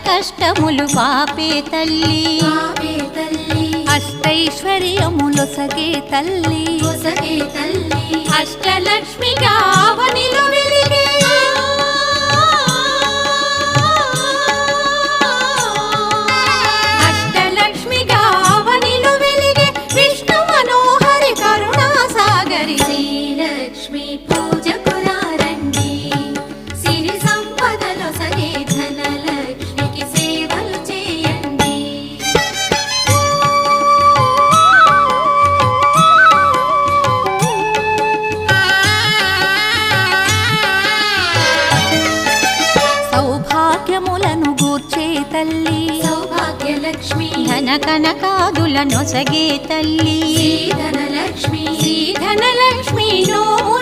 కష్టములు పాపే తల్లి అష్టైశ్వర్యములొసగే తల్లి అష్టలక్ష్మిగా అవనిలో వెలిగే అష్టలక్ష్మిగా అవనిలో వెలిగే విష్ణు మనోహరి కరుణా సాగరి శ్రీలక్ష్మి పూజకురారండి సిరి సంపదలో సగే ధనలక్ష్మికి సేవలు చేయండి. సౌభాగ్యములను గూర్చే తల్లి సౌభాగ్యలక్ష్మి ధన కనకాదుల నొసగే తల్లి ధనలక్ష్మి ధనలక్ష్మి నోము